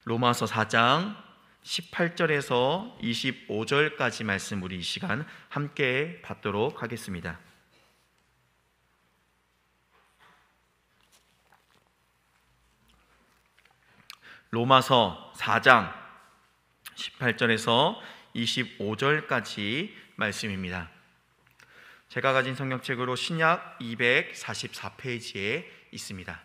로마서 4장 18절에서 25절까지 말씀 우리 이 시간 함께 받도록 하겠습니다. 로마서 4장 18절에서 25절까지 말씀입니다. 제가 가진 성경책으로 신약 244페이지에 있습니다.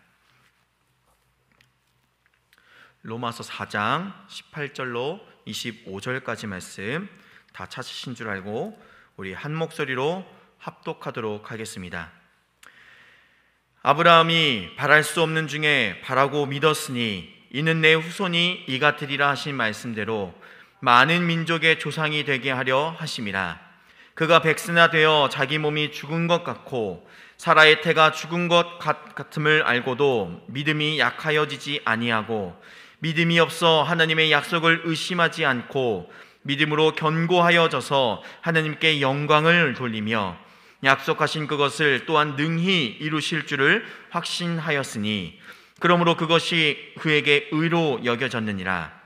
로마서 4장 18절로 25절까지 말씀 다 찾으신 줄 알고 우리 한 목소리로 합독하도록 하겠습니다. 아브라함이 바랄 수 없는 중에 바라고 믿었으니 이는 내 후손이 이같으리라 하신 말씀대로 많은 민족의 조상이 되게 하려 하심이라. 그가 백세나 되어 자기 몸이 죽은 것 같고 사라의 태가 죽은 것 같음을 알고도 믿음이 약하여지지 아니하고 믿음이 없어 하나님의 약속을 의심하지 않고 믿음으로 견고하여져서 하나님께 영광을 돌리며 약속하신 그것을 또한 능히 이루실 줄을 확신하였으니 그러므로 그것이 그에게 의로 여겨졌느니라.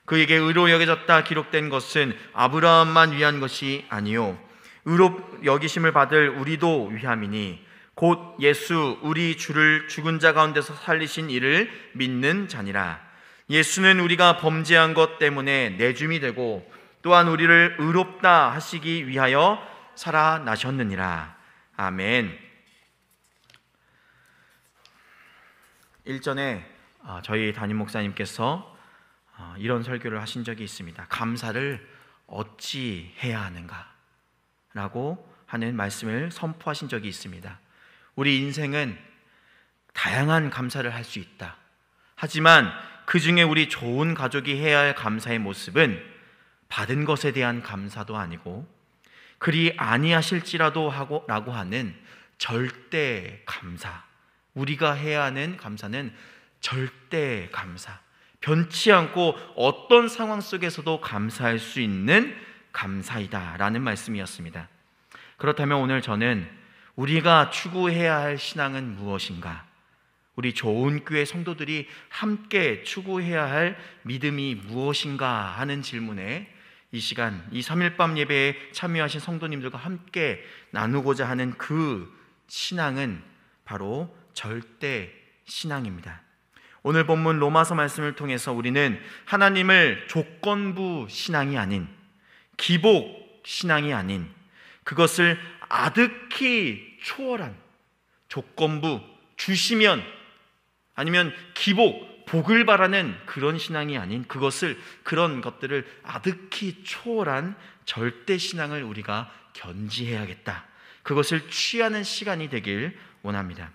그에게 의로 여겨졌다 기록된 것은 아브라함만 위한 것이 아니요 의로 여기심을 받을 우리도 위함이니 곧 예수 우리 주를 죽은 자 가운데서 살리신 이를 믿는 자니라. 예수는 우리가 범죄한 것 때문에 내줌이 되고 또한 우리를 의롭다 하시기 위하여 살아나셨느니라. 아멘. 일전에 저희 담임 목사님께서 이런 설교를 하신 적이 있습니다. 감사를 어찌 해야 하는가 라고 하는 말씀을 선포하신 적이 있습니다. 우리 인생은 다양한 감사를 할 수 있다. 하지만 그 중에 우리 좋은 가족이 해야 할 감사의 모습은 받은 것에 대한 감사도 아니고 그리 아니하실지라도 라고 하는 절대 감사, 우리가 해야 하는 감사는 절대 감사, 변치 않고 어떤 상황 속에서도 감사할 수 있는 감사이다 라는 말씀이었습니다. 그렇다면 오늘 저는 우리가 추구해야 할 신앙은 무엇인가? 우리 좋은 교회 성도들이 함께 추구해야 할 믿음이 무엇인가 하는 질문에 이 시간 이 3일밤 예배에 참여하신 성도님들과 함께 나누고자 하는 그 신앙은 바로 절대 신앙입니다. 오늘 본문 로마서 말씀을 통해서 우리는 하나님을 조건부 신앙이 아닌 기복 신앙이 아닌 그것을 아득히 초월한 조건부 주시면 아니면 기복, 복을 바라는 그런 신앙이 아닌 그런 것들을 아득히 초월한 절대 신앙을 우리가 견지해야겠다. 그것을 취하는 시간이 되길 원합니다.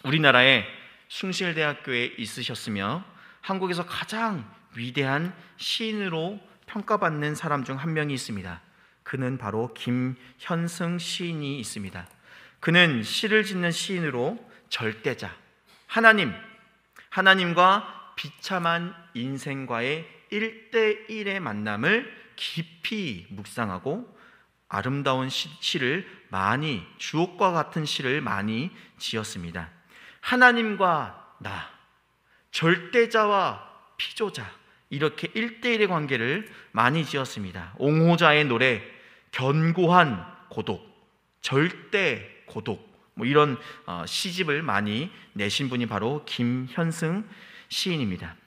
우리나라에 숭실대학교에 있으셨으며 한국에서 가장 위대한 시인으로 평가받는 사람 중 한 명이 있습니다. 그는 바로 김현승 시인이 있습니다. 그는 시를 짓는 시인으로 절대자, 하나님과 비참한 인생과의 1대1의 만남을 깊이 묵상하고 아름다운 시를 많이, 주옥과 같은 시를 많이 지었습니다. 하나님과 나, 절대자와 피조자, 이렇게 1대1의 관계를 많이 지었습니다. 옹호자의 노래, 견고한 고독, 절대 고독, 이런 시집을 많이 내신 분이 바로 김현승 시인입니다.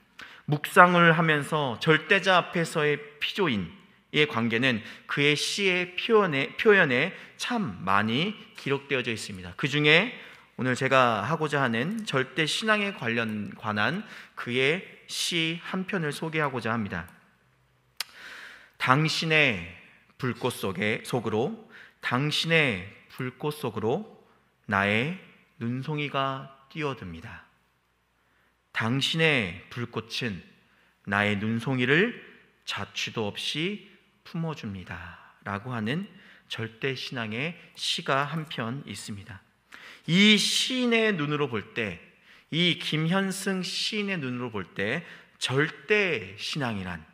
묵상을 하면서 절대자 앞에서의 피조인의 관계는 그의 시의 표현에 참 많이 기록되어져 있습니다. 그 중에 오늘 제가 하고자 하는 절대 신앙에 관한 그의 시 한 편을 소개하고자 합니다. 당신의 불꽃 속으로 나의 눈송이가 뛰어듭니다. 당신의 불꽃은 나의 눈송이를 자취도 없이 품어줍니다 라고 하는 절대 신앙의 시가 한 편 있습니다. 이 시인의 눈으로 볼 때, 이 김현승 시인의 눈으로 볼 때 절대 신앙이란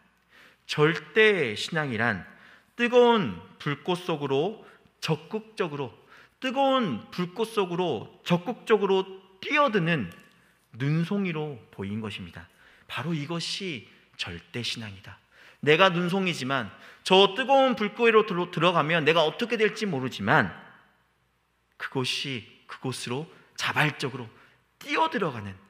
뜨거운 불꽃 속으로 적극적으로 뛰어드는 눈송이로 보인 것입니다. 바로 이것이 절대신앙이다. 내가 눈송이지만 저 뜨거운 불고리로 들어가면 내가 어떻게 될지 모르지만 그곳으로 자발적으로 뛰어들어가는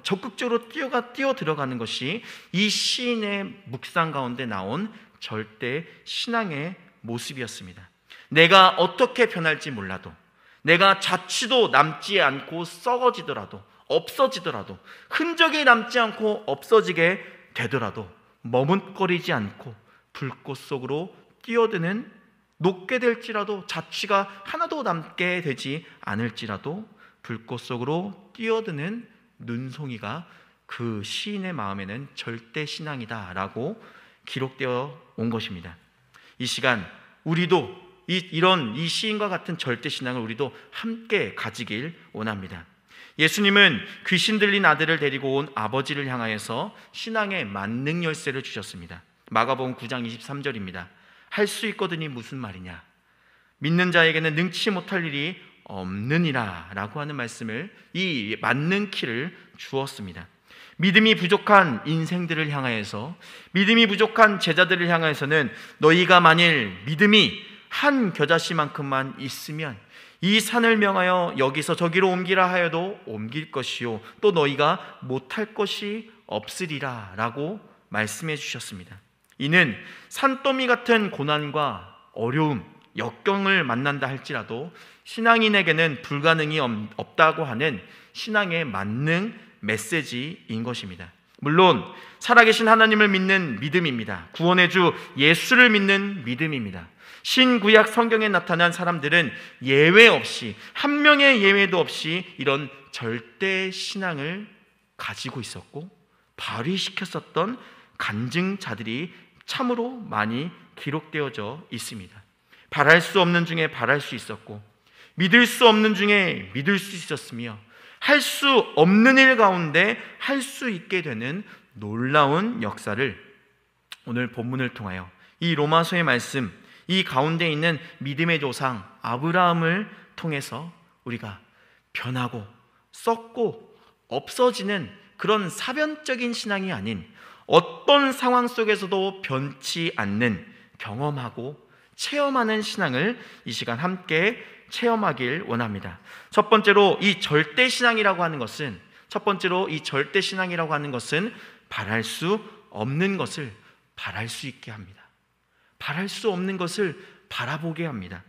적극적으로 뛰어들어가는 것이 이 시인의 묵상 가운데 나온 절대 신앙의 모습이었습니다. 내가 어떻게 변할지 몰라도, 내가 자취도 남지 않고 썩어지더라도, 없어지더라도, 흔적이 남지 않고 없어지게 되더라도 머뭇거리지 않고 불꽃 속으로 뛰어드는, 녹게 될지라도, 자취가 하나도 남게 되지 않을지라도 불꽃 속으로 뛰어드는 눈송이가 그 시인의 마음에는 절대 신앙이다 라고 기록되어 온 것입니다. 이 시간 우리도 이 시인과 같은 절대 신앙을 우리도 함께 가지길 원합니다. 예수님은 귀신 들린 아들을 데리고 온 아버지를 향하여서 신앙의 만능 열쇠를 주셨습니다. 마가복음 9장 23절입니다. 할 수 있거든이 무슨 말이냐? 믿는 자에게는 능치 못할 일이 없느니라 라고 하는 말씀을, 이 만능 키를 주었습니다. 믿음이 부족한 인생들을 향하여서, 믿음이 부족한 제자들을 향하여서는 너희가 만일 믿음이 한 겨자씨만큼만 있으면 이 산을 명하여 여기서 저기로 옮기라 하여도 옮길 것이요 또 너희가 못할 것이 없으리라 라고 말씀해 주셨습니다. 이는 산더미 같은 고난과 어려움, 역경을 만난다 할지라도 신앙인에게는 불가능이 없다고 하는 신앙의 만능 메시지인 것입니다. 물론 살아계신 하나님을 믿는 믿음입니다. 구원의 주 예수를 믿는 믿음입니다. 신구약 성경에 나타난 사람들은 예외 없이, 한 명의 예외도 없이 이런 절대 신앙을 가지고 있었고 발휘시켰었던 간증자들이 참으로 많이 기록되어져 있습니다. 바랄 수 없는 중에 바랄 수 있었고, 믿을 수 없는 중에 믿을 수 있었으며, 할 수 없는 일 가운데 할 수 있게 되는 놀라운 역사를 오늘 본문을 통하여 이 로마서의 말씀, 이 가운데 있는 믿음의 조상 아브라함을 통해서 우리가 변하고 썩고 없어지는 그런 사변적인 신앙이 아닌 어떤 상황 속에서도 변치 않는, 경험하고 체험하는 신앙을 이 시간 함께 체험하길 원합니다. 첫 번째로 이 절대 신앙이라고 하는 것은 바랄 수 없는 것을 바랄 수 있게 합니다. 바랄 수 없는 것을 바라보게 합니다.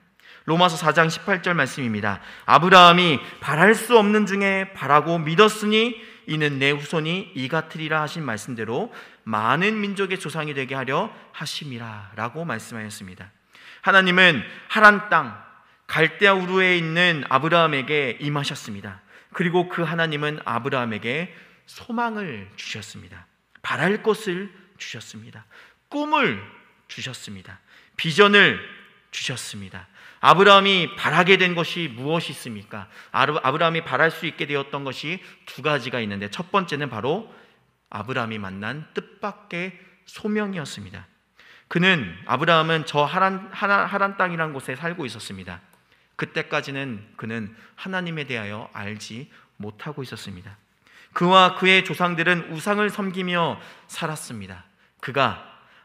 로마서 4장 18절 말씀입니다. 아브라함이 바랄 수 없는 중에 바라고 믿었으니 이는 내 후손이 이 같으리라 하신 말씀대로 많은 민족의 조상이 되게 하려 하심이라 라고 말씀하였습니다. 하나님은 하란 땅 갈대아 우르에 있는 아브라함에게 임하셨습니다. 그리고 그 하나님은 아브라함에게 소망을 주셨습니다. 바랄 것을 주셨습니다. 꿈을 주셨습니다. 비전을 주셨습니다. 아브라함이 바라게 된 것이 무엇이 있습니까? 아브라함이 바랄 수 있게 되었던 것이 두 가지가 있는데, 첫 번째는 바로 아브라함이 만난 뜻밖의 소명이었습니다. 아브라함은 저 하란 땅이라는 곳에 살고 있었습니다. 그때까지는 그는 하나님에 대하여 알지 못하고 있었습니다. 그와 그의 조상들은 우상을 섬기며 살았습니다.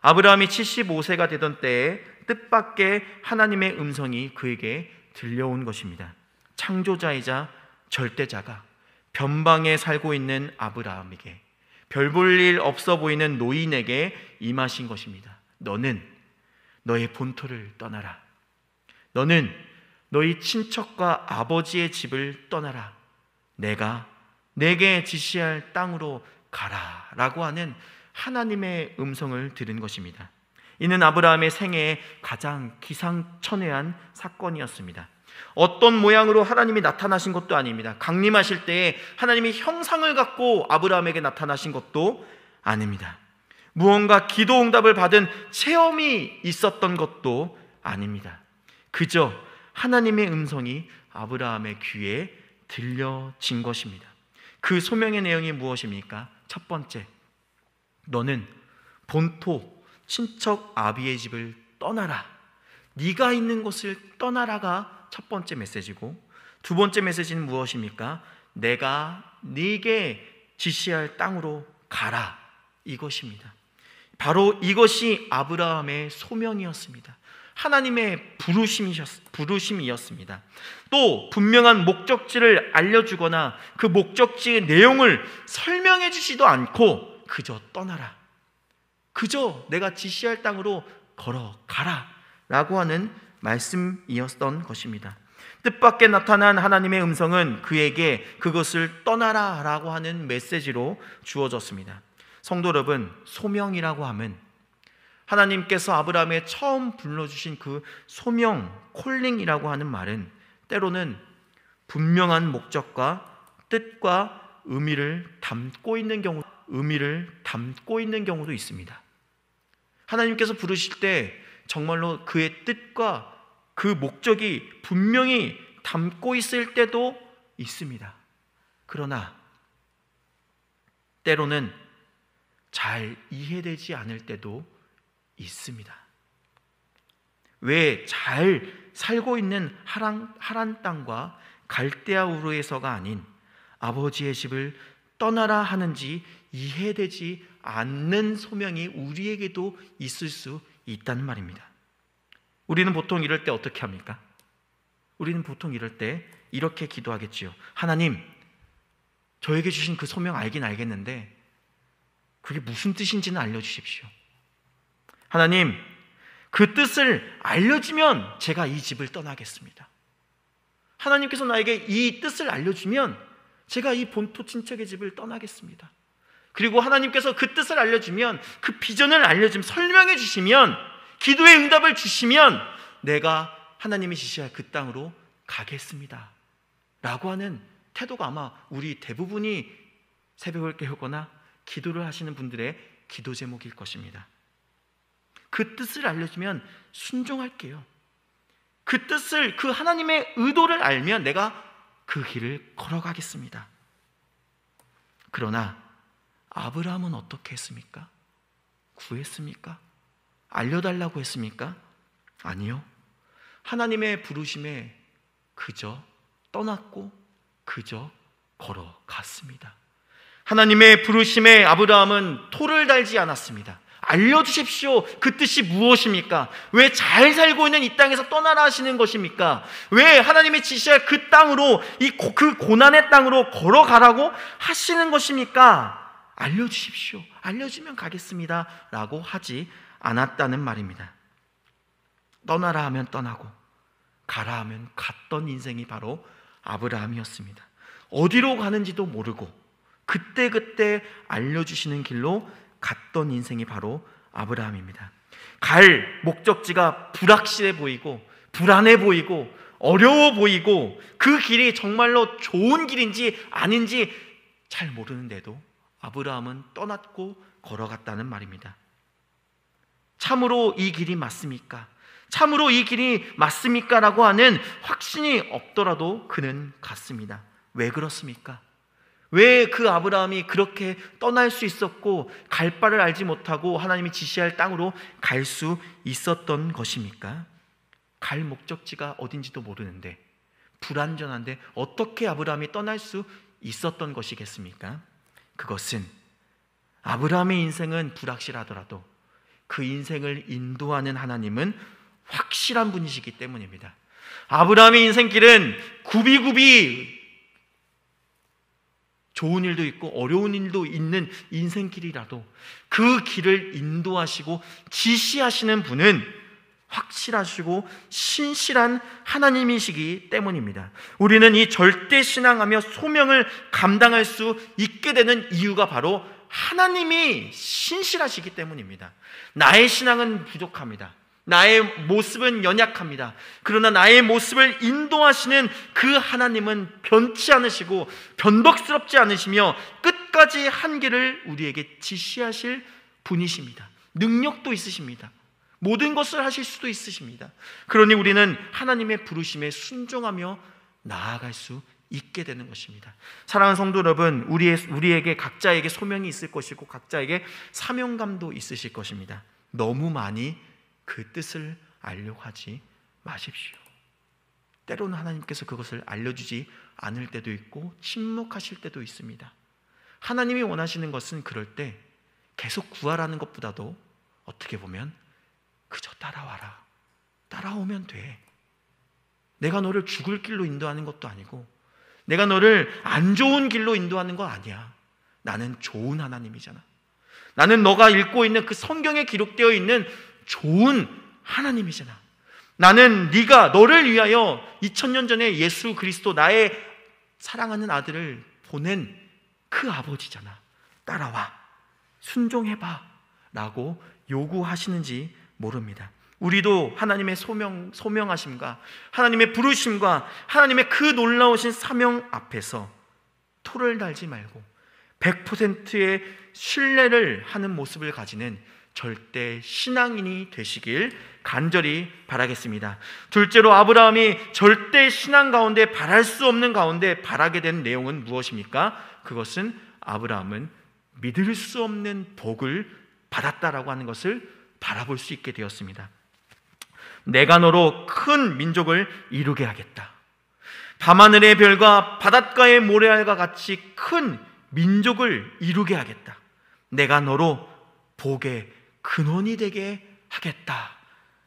아브라함이 75세가 되던 때에 뜻밖의 하나님의 음성이 그에게 들려온 것입니다. 창조자이자 절대자가 변방에 살고 있는 아브라함에게, 별 볼 일 없어 보이는 노인에게 임하신 것입니다. 너는 너의 본토를 떠나라. 너는 너희 친척과 아버지의 집을 떠나라. 내가 내게 지시할 땅으로 가라 라고 하는 하나님의 음성을 들은 것입니다. 이는 아브라함의 생애에 가장 기상천외한 사건이었습니다. 어떤 모양으로 하나님이 나타나신 것도 아닙니다. 강림하실 때에 하나님이 형상을 갖고 아브라함에게 나타나신 것도 아닙니다. 무언가 기도 응답을 받은 체험이 있었던 것도 아닙니다. 그저 하나님의 음성이 아브라함의 귀에 들려진 것입니다. 그 소명의 내용이 무엇입니까? 첫 번째, 너는 본토 친척 아비의 집을 떠나라. 네가 있는 곳을 떠나라가 첫 번째 메시지고, 두 번째 메시지는 무엇입니까? 내가 네게 지시할 땅으로 가라, 이것입니다. 바로 이것이 아브라함의 소명이었습니다. 하나님의 부르심이었습니다. 또 분명한 목적지를 알려주거나 그 목적지의 내용을 설명해 주지도 않고 그저 떠나라, 그저 내가 지시할 땅으로 걸어가라 라고 하는 말씀이었던 것입니다. 뜻밖의 나타난 하나님의 음성은 그에게 그것을 떠나라 라고 하는 메시지로 주어졌습니다. 성도 여러분, 소명이라고 하면 하나님께서 아브라함에 처음 불러주신 그 소명, 콜링이라고 하는 말은 때로는 분명한 목적과 뜻과 의미를 담고 있는 경우도 있습니다. 하나님께서 부르실 때 정말로 그의 뜻과 그 목적이 분명히 담고 있을 때도 있습니다. 그러나 때로는 잘 이해되지 않을 때도 있습니다. 왜 잘 살고 있는 하란 땅과 갈대아 우르에서가 아닌 아버지의 집을 떠나라 하는지 이해되지 않는 소명이 우리에게도 있을 수 있다는 말입니다. 우리는 보통 이럴 때 어떻게 합니까? 우리는 보통 이럴 때 이렇게 기도하겠지요. 하나님, 저에게 주신 그 소명 알긴 알겠는데 그게 무슨 뜻인지는 알려주십시오. 하나님, 그 뜻을 알려주면 제가 이 집을 떠나겠습니다. 하나님께서 나에게 이 뜻을 알려주면 제가 이 본토 친척의 집을 떠나겠습니다. 그리고 하나님께서 그 뜻을 알려주면, 그 비전을 알려주면, 설명해 주시면, 기도의 응답을 주시면 내가 하나님이 지시할 그 땅으로 가겠습니다 라고 하는 태도가 아마 우리 대부분이 새벽을 깨우거나 기도를 하시는 분들의 기도 제목일 것입니다. 그 뜻을 알려주면 순종할게요. 그 뜻을, 그 하나님의 의도를 알면 내가 그 길을 걸어가겠습니다. 그러나 아브라함은 어떻게 했습니까? 구했습니까? 알려달라고 했습니까? 아니요. 하나님의 부르심에 그저 떠났고 그저 걸어갔습니다. 하나님의 부르심에 아브라함은 토를 달지 않았습니다. 알려주십시오. 그 뜻이 무엇입니까? 왜 잘 살고 있는 이 땅에서 떠나라 하시는 것입니까? 왜 하나님의 지시할 그 땅으로, 그 고난의 땅으로 걸어가라고 하시는 것입니까? 알려주십시오. 알려주면 가겠습니다 라고 하지 않았다는 말입니다. 떠나라 하면 떠나고 가라 하면 갔던 인생이 바로 아브라함이었습니다. 어디로 가는지도 모르고 그때그때 알려주시는 길로 갔던 인생이 바로 아브라함입니다. 갈 목적지가 불확실해 보이고 불안해 보이고 어려워 보이고 그 길이 정말로 좋은 길인지 아닌지 잘 모르는데도 아브라함은 떠났고 걸어갔다는 말입니다. 참으로 이 길이 맞습니까? 참으로 이 길이 맞습니까? 라고 하는 확신이 없더라도 그는 갔습니다. 왜 그렇습니까? 왜 그 아브라함이 그렇게 떠날 수 있었고 갈 바를 알지 못하고 하나님이 지시할 땅으로 갈 수 있었던 것입니까? 갈 목적지가 어딘지도 모르는데 불안전한데 어떻게 아브라함이 떠날 수 있었던 것이겠습니까? 그것은 아브라함의 인생은 불확실하더라도 그 인생을 인도하는 하나님은 확실한 분이시기 때문입니다. 아브라함의 인생길은 굽이굽이 좋은 일도 있고 어려운 일도 있는 인생길이라도 그 길을 인도하시고 지시하시는 분은 확실하시고 신실한 하나님이시기 때문입니다. 우리는 이 절대신앙하며 소명을 감당할 수 있게 되는 이유가 바로 하나님이 신실하시기 때문입니다. 나의 신앙은 부족합니다. 나의 모습은 연약합니다. 그러나 나의 모습을 인도하시는 그 하나님은 변치 않으시고 변덕스럽지 않으시며 끝까지 한 길을 우리에게 지시하실 분이십니다. 능력도 있으십니다. 모든 것을 하실 수도 있으십니다. 그러니 우리는 하나님의 부르심에 순종하며 나아갈 수 있게 되는 것입니다. 사랑하는 성도 여러분, 우리에게 각자에게 소명이 있을 것이고 각자에게 사명감도 있으실 것입니다. 너무 많이 그 뜻을 알려고 하지 마십시오. 때로는 하나님께서 그것을 알려주지 않을 때도 있고 침묵하실 때도 있습니다. 하나님이 원하시는 것은 그럴 때 계속 구하라는 것보다도 어떻게 보면 그저 따라와라, 따라오면 돼. 내가 너를 죽을 길로 인도하는 것도 아니고 내가 너를 안 좋은 길로 인도하는 거 아니야. 나는 좋은 하나님이잖아. 나는 너가 읽고 있는 그 성경에 기록되어 있는 좋은 하나님이잖아. 나는 네가 너를 위하여 2000년 전에 예수 그리스도 나의 사랑하는 아들을 보낸 그 아버지잖아. 따라와, 순종해봐 라고 요구하시는지 모릅니다. 우리도 하나님의 소명하심과 하나님의 부르심과 하나님의 그 놀라우신 사명 앞에서 토를 달지 말고 100%의 신뢰를 하는 모습을 가지는 절대 신앙인이 되시길 간절히 바라겠습니다. 둘째로 아브라함이 절대 신앙 가운데 바랄 수 없는 가운데 바라게 된 내용은 무엇입니까? 그것은 아브라함은 믿을 수 없는 복을 받았다라고 하는 것을 바라볼 수 있게 되었습니다. 내가 너로 큰 민족을 이루게 하겠다. 밤하늘의 별과 바닷가의 모래알과 같이 큰 민족을 이루게 하겠다. 내가 너로 복의 근원이 되게 하겠다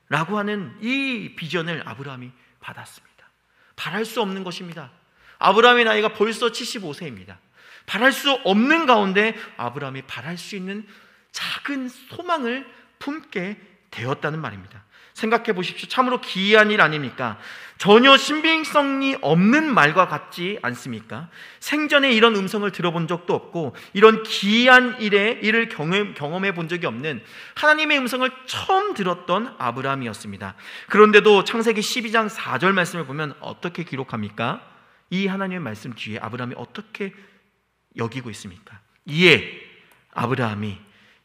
라고 하는 이 비전을 아브라함이 받았습니다. 바랄 수 없는 것입니다. 아브라함의 나이가 벌써 75세입니다. 바랄 수 없는 가운데 아브라함이 바랄 수 있는 작은 소망을 품게 되었다는 말입니다. 생각해 보십시오. 참으로 기이한 일 아닙니까? 전혀 신빙성이 없는 말과 같지 않습니까? 생전에 이런 음성을 들어본 적도 없고 이런 기이한 일을 경험해 본 적이 없는 하나님의 음성을 처음 들었던 아브라함이었습니다. 그런데도 창세기 12장 4절 말씀을 보면 어떻게 기록합니까? 이 하나님의 말씀 뒤에 아브라함이 어떻게 여기고 있습니까? 이에 아브라함이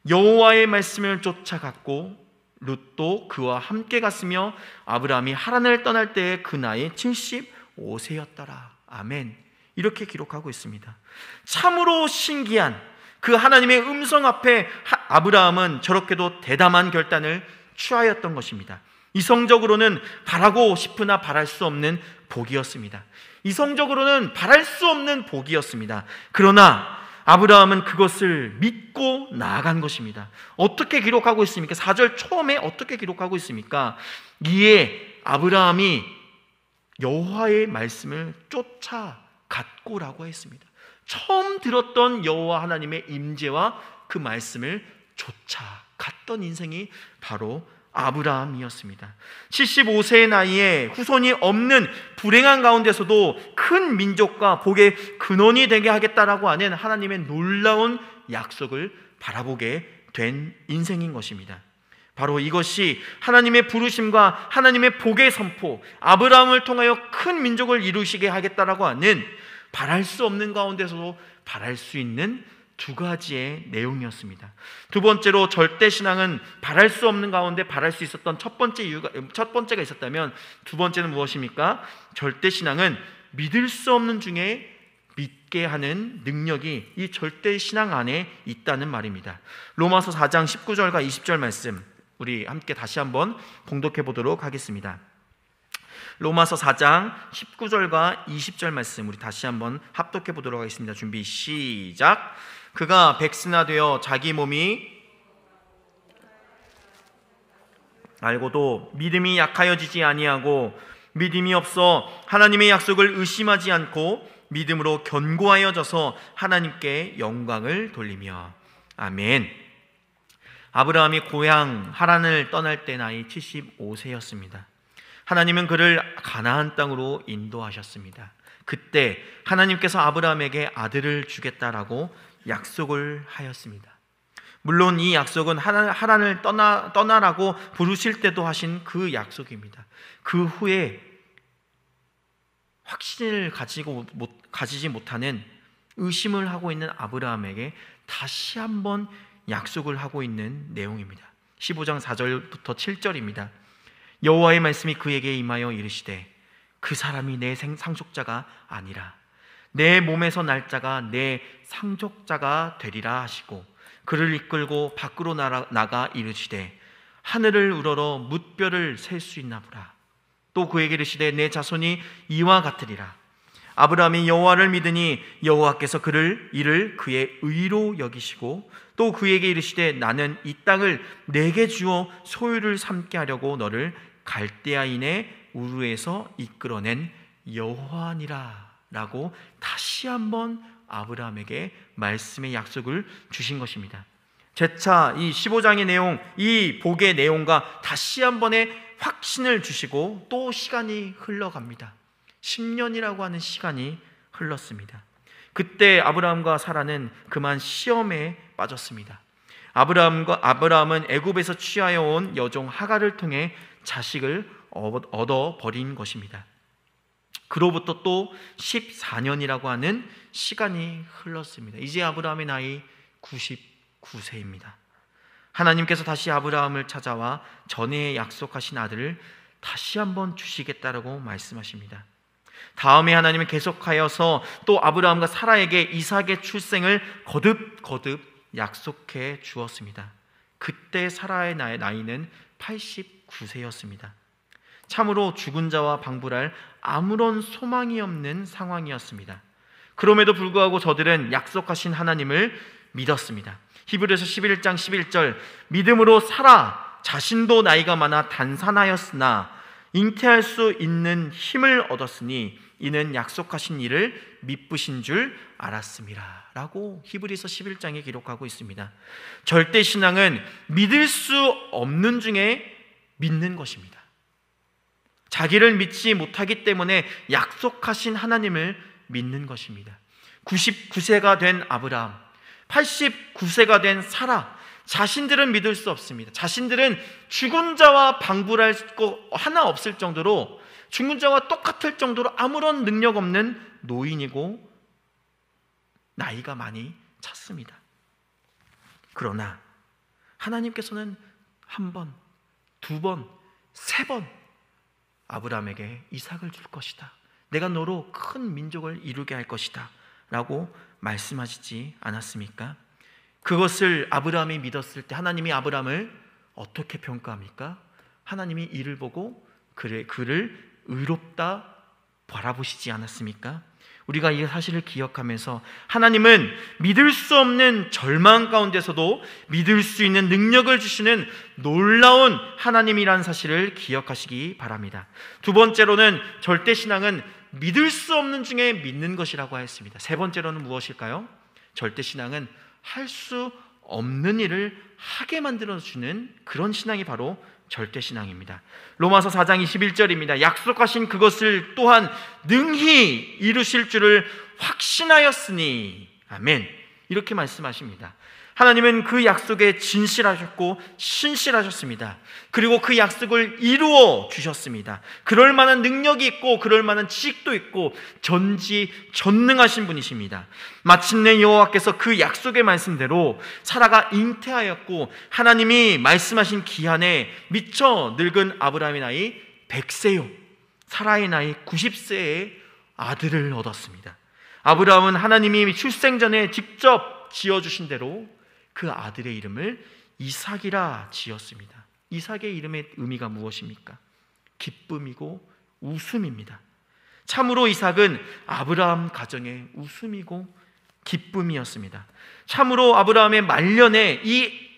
여호와의 말씀을 쫓아갔고 룻도 그와 함께 갔으며 아브라함이 하란을 떠날 때의 그 나이 75세였더라. 아멘. 이렇게 기록하고 있습니다. 참으로 신기한 그 하나님의 음성 앞에 아브라함은 저렇게도 대담한 결단을 취하였던 것입니다. 이성적으로는 바라고 싶으나 바랄 수 없는 복이었습니다. 이성적으로는 바랄 수 없는 복이었습니다. 그러나 아브라함은 그것을 믿고 나아간 것입니다. 어떻게 기록하고 있습니까? 4절 처음에 어떻게 기록하고 있습니까? 이에 아브라함이 여호와의 말씀을 쫓아갔고라고 했습니다. 처음 들었던 여호와 하나님의 임재와 그 말씀을 쫓아갔던 인생이 바로 아브라함이었습니다. 75세의 나이에 후손이 없는 불행한 가운데서도 큰 민족과 복의 근원이 되게 하겠다라고 하는 하나님의 놀라운 약속을 바라보게 된 인생인 것입니다. 바로 이것이 하나님의 부르심과 하나님의 복의 선포, 아브라함을 통하여 큰 민족을 이루시게 하겠다라고 하는 바랄 수 없는 가운데서도 바랄 수 있는 두 가지의 내용이었습니다. 두 번째로 절대 신앙은 바랄 수 없는 가운데 바랄 수 있었던 첫 번째가 있었다면 두 번째는 무엇입니까? 절대 신앙은 믿을 수 없는 중에 믿게 하는 능력이 이 절대 신앙 안에 있다는 말입니다. 로마서 4장 19절과 20절 말씀 우리 함께 다시 한번 봉독해 보도록 하겠습니다. 로마서 4장 19절과 20절 말씀 우리 다시 한번 합독해 보도록 하겠습니다. 준비 시작. 그가 백스나 되어 자기 몸이 알고도 믿음이 약하여지지 아니하고 믿음이 없어 하나님의 약속을 의심하지 않고 믿음으로 견고하여져서 하나님께 영광을 돌리며 아멘. 아브라함이 고향 하란을 떠날 때 나이 75세였습니다. 하나님은 그를 가나안 땅으로 인도하셨습니다. 그때 하나님께서 아브라함에게 아들을 주겠다라고 약속을 하였습니다. 물론 이 약속은 하란을 떠나라고 부르실 때도 하신 그 약속입니다. 그 후에 확신을 가지지 못하는 의심을 하고 있는 아브라함에게 다시 한번 약속을 하고 있는 내용입니다. 15장 4절부터 7절입니다. 여호와의 말씀이 그에게 임하여 이르시되 그 사람이 내 상속자가 아니라 내 몸에서 날 자가 내 상속자가 되리라 하시고 그를 이끌고 밖으로 나가 이르시되 하늘을 우러러 뭇별을 셀 수 있나 보라. 또 그에게 이르시되 내 자손이 이와 같으리라. 아브라함이 여호와를 믿으니 여호와께서 이를 그의 의로 여기시고 또 그에게 이르시되 나는 이 땅을 내게 주어 소유를 삼게 하려고 너를 갈대아인의 우르에서 이끌어낸 여호와니라 라고 다시 한번 아브라함에게 말씀의 약속을 주신 것입니다. 재차 이 15장의 내용, 이 복의 내용과 다시 한 번의 확신을 주시고 또 시간이 흘러갑니다. 10년이라고 하는 시간이 흘렀습니다. 그때 아브라함과 사라는 그만 시험에 빠졌습니다. 아브라함은 애굽에서 취하여 온 여종 하갈을 통해 자식을 얻어 버린 것입니다. 그로부터 또 14년이라고 하는 시간이 흘렀습니다. 이제 아브라함의 나이 99세입니다. 하나님께서 다시 아브라함을 찾아와 전에 약속하신 아들을 다시 한번 주시겠다라고 말씀하십니다. 다음에 하나님은 계속하여서 또 아브라함과 사라에게 이삭의 출생을 거듭 약속해 주었습니다. 그때 사라의 나이는 89세였습니다. 참으로 죽은 자와 방불할 아무런 소망이 없는 상황이었습니다. 그럼에도 불구하고 저들은 약속하신 하나님을 믿었습니다. 히브리서 11장 11절 믿음으로 사라 자신도 나이가 많아 단산하였으나 잉태할 수 있는 힘을 얻었으니 이는 약속하신 일을 미쁘신 줄 알았습니다 라고 히브리서 11장에 기록하고 있습니다. 절대신앙은 믿을 수 없는 중에 믿는 것입니다. 자기를 믿지 못하기 때문에 약속하신 하나님을 믿는 것입니다. 99세가 된 아브라함, 89세가 된 사라, 자신들은 믿을 수 없습니다. 자신들은 죽은 자와 방불할 거 하나 없을 정도로, 죽은 자와 똑같을 정도로 아무런 능력 없는 노인이고 나이가 많이 찼습니다. 그러나 하나님께서는 한 번, 두 번, 세 번 아브라함에게 이삭을 줄 것이다, 내가 너로 큰 민족을 이루게 할 것이다 라고 말씀하시지 않았습니까? 그것을 아브라함이 믿었을 때 하나님이 아브라함을 어떻게 평가합니까? 하나님이 이를 보고 그를 의롭다 바라보시지 않았습니까? 우리가 이 사실을 기억하면서 하나님은 믿을 수 없는 절망 가운데서도 믿을 수 있는 능력을 주시는 놀라운 하나님이라는 사실을 기억하시기 바랍니다. 두 번째로는 절대신앙은 믿을 수 없는 중에 믿는 것이라고 했습니다. 세 번째로는 무엇일까요? 절대신앙은 할 수 없는 일을 하게 만들어주는 그런 신앙이 바로 절대신앙입니다. 로마서 4장 21절입니다. 약속하신 그것을 또한 능히 이루실 줄을 확신하였으니 아멘, 이렇게 말씀하십니다. 하나님은 그 약속에 진실하셨고 신실하셨습니다. 그리고 그 약속을 이루어 주셨습니다. 그럴 만한 능력이 있고 그럴 만한 지식도 있고 전지전능하신 분이십니다. 마침내 여호와께서 그 약속의 말씀대로 사라가 잉태하였고 하나님이 말씀하신 기한에 미처 늙은 아브라함의 나이 100세요 사라의 나이 90세의 아들을 얻었습니다. 아브라함은 하나님이 출생 전에 직접 지어주신 대로 그 아들의 이름을 이삭이라 지었습니다. 이삭의 이름의 의미가 무엇입니까? 기쁨이고 웃음입니다. 참으로 이삭은 아브라함 가정의 웃음이고 기쁨이었습니다. 참으로 아브라함의 말년에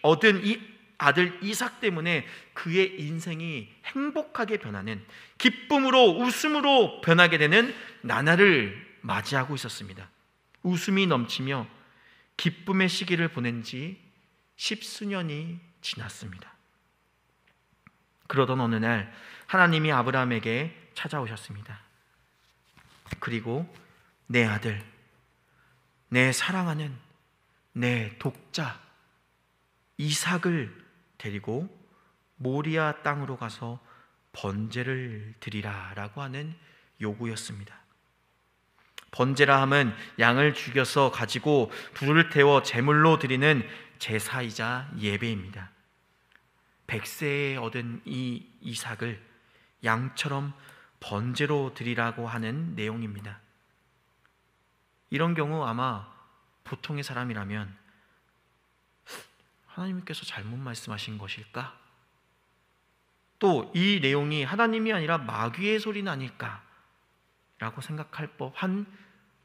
얻은 이 아들 이삭 때문에 그의 인생이 행복하게 변하는, 기쁨으로 웃음으로 변하게 되는 나날을 맞이하고 있었습니다. 웃음이 넘치며 기쁨의 시기를 보낸 지 10수년이 지났습니다. 그러던 어느 날 하나님이 아브라함에게 찾아오셨습니다. 그리고 내 아들, 내 사랑하는 내 독자 이삭을 데리고 모리아 땅으로 가서 번제를 드리라 라고 하는 요구였습니다. 번제라 함은 양을 죽여서 가지고 불을 태워 제물로 드리는 제사이자 예배입니다. 100세에 얻은 이 이삭을 양처럼 번제로 드리라고 하는 내용입니다. 이런 경우 아마 보통의 사람이라면 하나님께서 잘못 말씀하신 것일까? 또 이 내용이 하나님이 아니라 마귀의 소리는 아닐까? 생각할 법한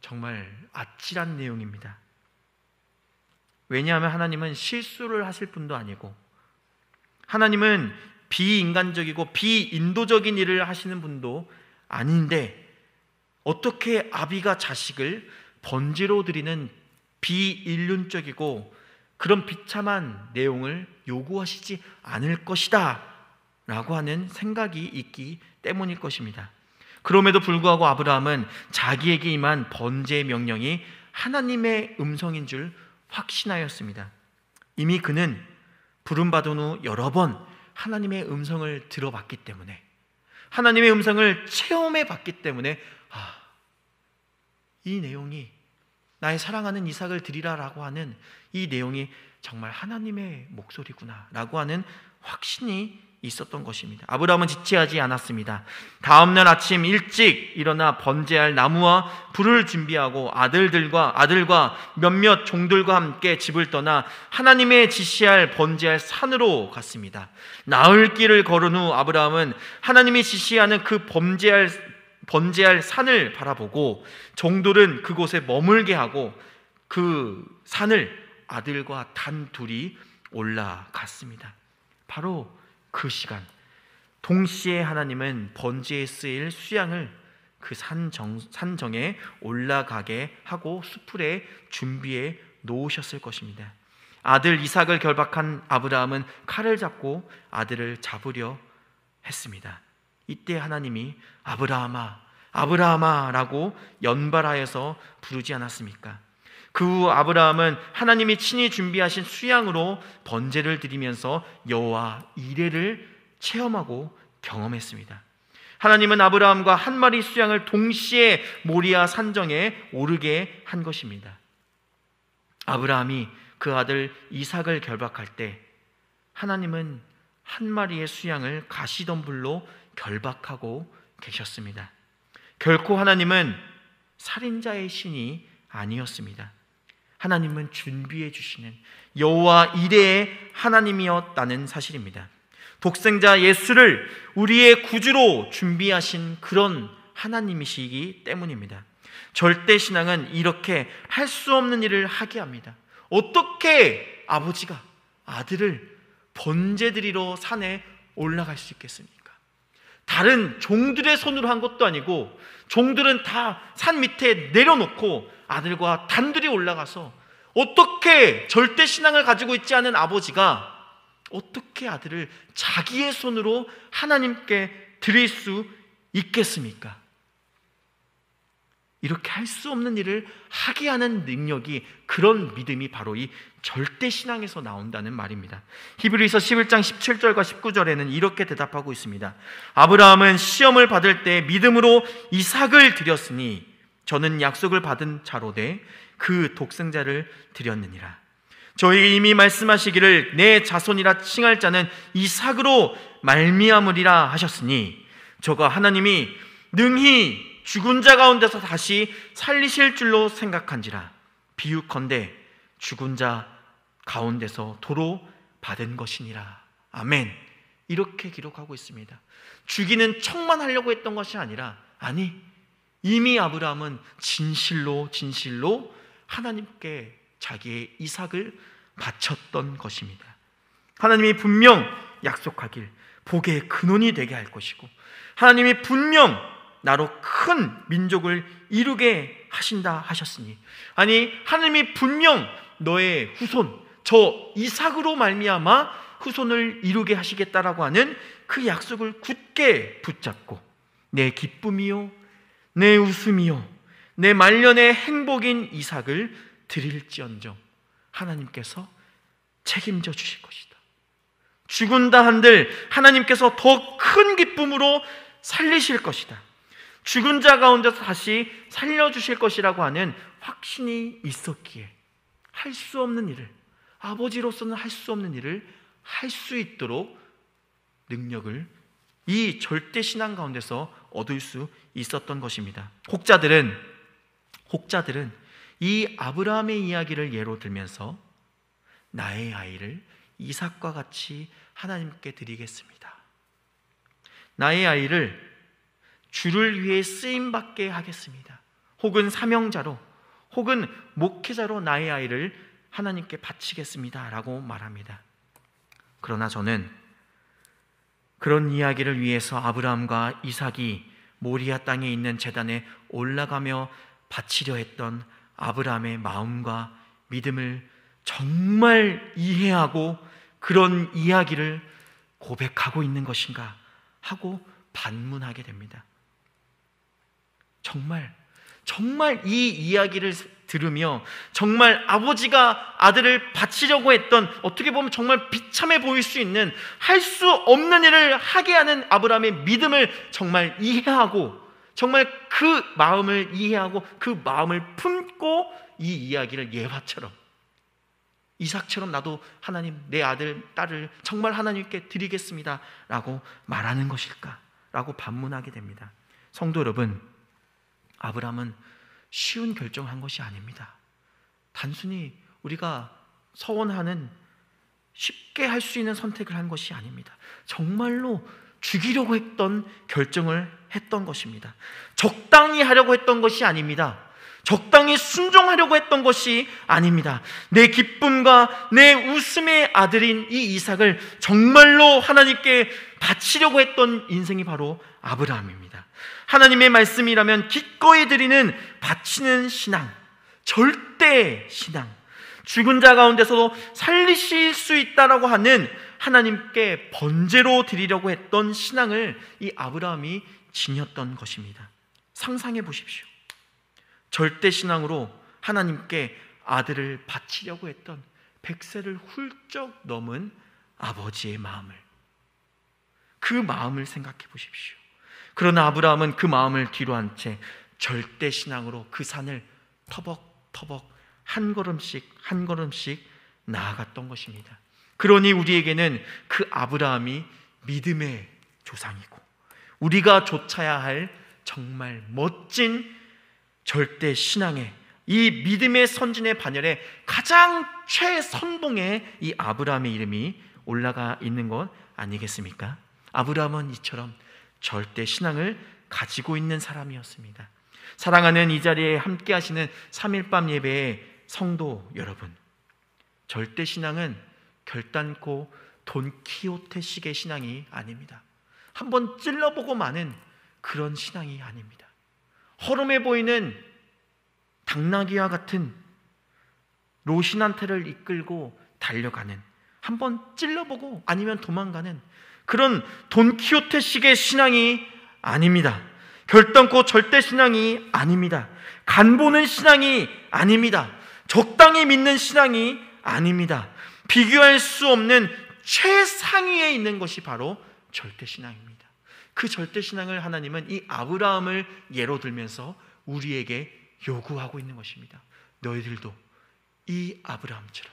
정말 아찔한 내용입니다. 왜냐하면 하나님은 실수를 하실 분도 아니고, 하나님은 비인간적이고 비인도적인 일을 하시는 분도 아닌데, 어떻게 아비가 자식을 번제로 드리는 비인륜적이고 그런 비참한 내용을 요구하시지 않을 것이다 라고 하는 생각이 있기 때문일 것입니다. 그럼에도 불구하고 아브라함은 자기에게 임한 번제의 명령이 하나님의 음성인 줄 확신하였습니다. 이미 그는 부름받은 후 여러 번 하나님의 음성을 들어봤기 때문에, 하나님의 음성을 체험해 봤기 때문에 이 내용이, 나의 사랑하는 이삭을 드리라라고 하는 이 내용이 정말 하나님의 목소리구나 라고 하는 확신이 있었던 것입니다. 아브라함은 지체하지 않았습니다. 다음날 아침 일찍 일어나 번제할 나무와 불을 준비하고 아들과 몇몇 종들과 함께 집을 떠나 하나님의 지시할 번제할 산으로 갔습니다. 나흘 길을 걸은 후 아브라함은 하나님이 지시하는 그 번제할 산을 바라보고 종들은 그곳에 머물게 하고 그 산을 아들과 단둘이 올라갔습니다. 바로 그 시간, 동시에 하나님은 번제에 쓰일 수양을 그 산정에 올라가게 하고 수풀에 준비해 놓으셨을 것입니다. 아들 이삭을 결박한 아브라함은 칼을 잡고 아들을 잡으려 했습니다. 이때 하나님이 아브라함아, 아브라함아 라고 연발하여서 부르지 않았습니까? 그 후 아브라함은 하나님이 친히 준비하신 수양으로 번제를 드리면서 여호와 이레를 체험하고 경험했습니다. 하나님은 아브라함과 한 마리 수양을 동시에 모리아 산정에 오르게 한 것입니다. 아브라함이 그 아들 이삭을 결박할 때 하나님은 한 마리의 수양을 가시덤불로 결박하고 계셨습니다. 결코 하나님은 살인자의 신이 아니었습니다. 하나님은 준비해 주시는 여호와 이레의 하나님이었다는 사실입니다. 독생자 예수를 우리의 구주로 준비하신 그런 하나님이시기 때문입니다. 절대 신앙은 이렇게 할 수 없는 일을 하게 합니다. 어떻게 아버지가 아들을 번제드리러 산에 올라갈 수 있겠습니까? 다른 종들의 손으로 한 것도 아니고, 종들은 다 산 밑에 내려놓고 아들과 단둘이 올라가서, 어떻게 절대 신앙을 가지고 있지 않은 아버지가 어떻게 아들을 자기의 손으로 하나님께 드릴 수 있겠습니까? 이렇게 할 수 없는 일을 하게 하는 능력이, 그런 믿음이 바로 이 절대 신앙에서 나온다는 말입니다. 히브리서 11장 17절과 19절에는 이렇게 대답하고 있습니다. 아브라함은 시험을 받을 때 믿음으로 이삭을 드렸으니 저는 약속을 받은 자로되 그 독생자를 드렸느니라. 저에게 이미 말씀하시기를 내 자손이라 칭할 자는 이삭으로 말미암으리라 하셨으니, 저가 하나님이 능히 죽은 자 가운데서 다시 살리실 줄로 생각한지라. 비유컨대 죽은 자 가운데서 도로 받은 것이니라. 아멘. 이렇게 기록하고 있습니다. 죽이는 척만 하려고 했던 것이 아니라, 이미 아브라함은 진실로 하나님께 자기의 이삭을 바쳤던 것입니다. 하나님이 분명 약속하길 복의 근원이 되게 할 것이고, 하나님이 분명 나로 큰 민족을 이루게 하신다 하셨으니, 하나님이 분명 너의 후손, 저 이삭으로 말미암아 후손을 이루게 하시겠다라고 하는 그 약속을 굳게 붙잡고, 내 기쁨이요 내 웃음이요 내 말년의 행복인 이삭을 드릴지언정 하나님께서 책임져 주실 것이다. 죽은다 한들 하나님께서 더 큰 기쁨으로 살리실 것이다. 죽은 자 가운데서 다시 살려주실 것이라고 하는 확신이 있었기에 할 수 없는 일을, 아버지로서는 할 수 없는 일을 할 수 있도록 능력을 이 절대 신앙 가운데서 얻을 수 있었던 것입니다. 혹자들은 이 아브라함의 이야기를 예로 들면서 나의 아이를 이삭과 같이 하나님께 드리겠습니다, 나의 아이를 주를 위해 쓰임받게 하겠습니다. 혹은 사명자로, 혹은 목회자로 나의 아이를 하나님께 바치겠습니다 라고 말합니다. 그러나 저는 그런 이야기를 위해서 아브라함과 이삭이 모리아 땅에 있는 제단에 올라가며 바치려 했던 아브라함의 마음과 믿음을 정말 이해하고 그런 이야기를 고백하고 있는 것인가 하고 반문하게 됩니다. 정말 이 이야기를 들으며 정말 아버지가 아들을 바치려고 했던, 어떻게 보면 정말 비참해 보일 수 있는, 할 수 없는 일을 하게 하는 아브라함의 믿음을 정말 이해하고, 정말 그 마음을 이해하고 그 마음을 품고 이 이야기를 예화처럼, 이삭처럼 나도 하나님, 내 아들, 딸을 정말 하나님께 드리겠습니다 라고 말하는 것일까 라고 반문하게 됩니다. 성도 여러분, 아브라함은 쉬운 결정한 것이 아닙니다. 단순히 우리가 서원하는 쉽게 할 수 있는 선택을 한 것이 아닙니다. 정말로 죽이려고 했던 결정을 했던 것입니다. 적당히 하려고 했던 것이 아닙니다. 적당히 순종하려고 했던 것이 아닙니다. 내 기쁨과 내 웃음의 아들인 이 이삭을 정말로 하나님께 바치려고 했던 인생이 바로 아브라함입니다. 하나님의 말씀이라면 기꺼이 드리는 바치는 신앙, 절대 신앙, 죽은 자 가운데서도 살리실 수 있다라고 하는 하나님께 번제로 드리려고 했던 신앙을 이 아브라함이 지녔던 것입니다. 상상해 보십시오. 절대 신앙으로 하나님께 아들을 바치려고 했던 100세를 훌쩍 넘은 아버지의 마음을, 그 마음을 생각해 보십시오. 그러나 아브라함은 그 마음을 뒤로한 채 절대 신앙으로 그 산을 터벅터벅 한 걸음씩 나아갔던 것입니다. 그러니 우리에게는 그 아브라함이 믿음의 조상이고 우리가 좇아야 할 정말 멋진 절대 신앙의, 이 믿음의 선진의 반열에 가장 최선봉에 이 아브라함의 이름이 올라가 있는 것 아니겠습니까? 아브라함은 이처럼 절대 신앙을 가지고 있는 사람이었습니다. 사랑하는 이 자리에 함께 하시는 3일밤 예배의 성도 여러분, 절대 신앙은 결단코 돈키호테식의 신앙이 아닙니다. 한번 찔러보고 마는 그런 신앙이 아닙니다. 허름해 보이는 당나귀와 같은 로신한테를 이끌고 달려가는, 한번 찔러보고 아니면 도망가는 그런 돈키호테식의 신앙이 아닙니다. 결단코 절대 신앙이 아닙니다. 간보는 신앙이 아닙니다. 적당히 믿는 신앙이 아닙니다. 비교할 수 없는 최상위에 있는 것이 바로 절대 신앙입니다. 그 절대 신앙을 하나님은 이 아브라함을 예로 들면서 우리에게 요구하고 있는 것입니다. 너희들도 이 아브라함처럼,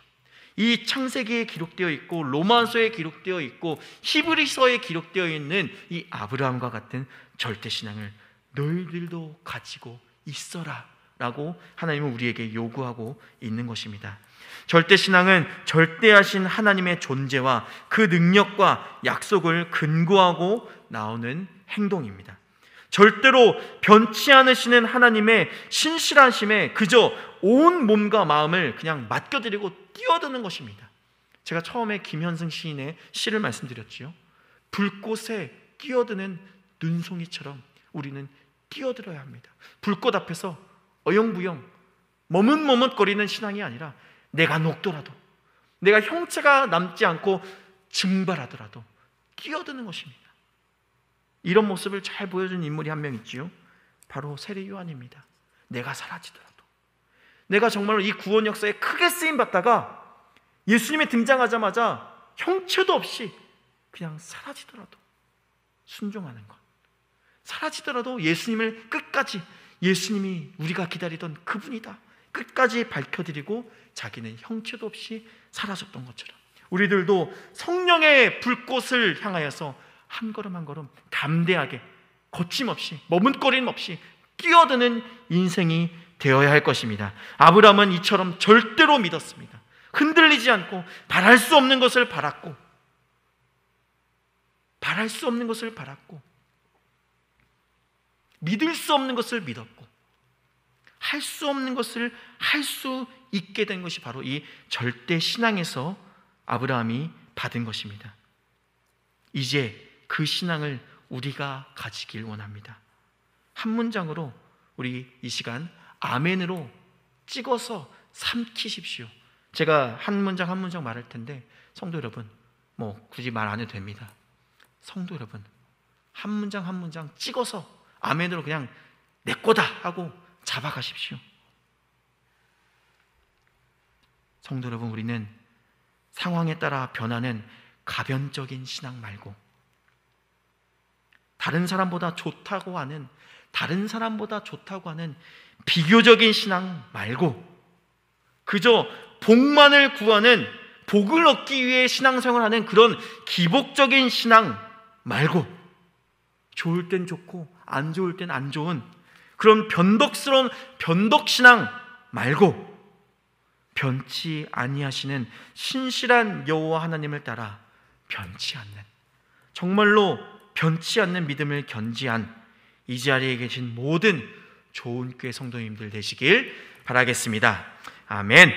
이 창세기에 기록되어 있고 로마서에 기록되어 있고 히브리서에 기록되어 있는 이 아브라함과 같은 절대 신앙을 너희들도 가지고 있어라 라고 하나님은 우리에게 요구하고 있는 것입니다. 절대 신앙은 절대하신 하나님의 존재와 그 능력과 약속을 근거하고 나오는 행동입니다. 절대로 변치 않으시는 하나님의 신실하심에 그저 온 몸과 마음을 그냥 맡겨드리고 뛰어드는 것입니다. 제가 처음에 김현승 시인의 시를 말씀드렸지요. 불꽃에 뛰어드는 눈송이처럼 우리는 뛰어들어야 합니다. 불꽃 앞에서 어영부영 머뭇머뭇거리는 신앙이 아니라 내가 녹더라도, 내가 형체가 남지 않고 증발하더라도 뛰어드는 것입니다. 이런 모습을 잘 보여준 인물이 한 명 있지요. 바로 세례 요한입니다. 내가 사라지더라도, 내가 정말로 이 구원 역사에 크게 쓰임받다가 예수님이 등장하자마자 형체도 없이 그냥 사라지더라도 순종하는 것, 사라지더라도 예수님을 끝까지, 예수님이 우리가 기다리던 그분이다 끝까지 밝혀드리고 자기는 형체도 없이 사라졌던 것처럼 우리들도 성령의 불꽃을 향하여서 한 걸음 한 걸음 담대하게, 거침없이, 머뭇거림 없이 뛰어드는 인생이 되어야 할 것입니다. 아브라함은 이처럼 절대로 믿었습니다. 흔들리지 않고 바랄 수 없는 것을 바랐고, 바랄 수 없는 것을 바랐고, 믿을 수 없는 것을 믿었고 할 수 없는 것을 할 수 있게 된 것이 바로 이 절대 신앙에서 아브라함이 받은 것입니다. 이제 그 신앙을 우리가 가지길 원합니다. 한 문장으로 우리 이 시간 아멘으로 찍어서 삼키십시오. 제가 한 문장 한 문장 말할 텐데 성도 여러분 굳이 말 안 해도 됩니다. 성도 여러분 한 문장 한 문장 찍어서 아멘으로 그냥 내 거다 하고 잡아가십시오. 성도 여러분, 우리는 상황에 따라 변하는 가변적인 신앙 말고 다른 사람보다 좋다고 하는 비교적인 신앙 말고 그저 복만을 구하는 복을 얻기 위해 신앙생활하는 그런 기복적인 신앙 말고 좋을 땐 좋고 안 좋을 땐 안 좋은 그런 변덕스러운 변덕신앙 말고 변치 아니하시는 신실한 여호와 하나님을 따라 변치 않는, 정말로 변치 않는 믿음을 견지한 이 자리에 계신 모든 좋은 교회 성도님들 되시길 바라겠습니다. 아멘.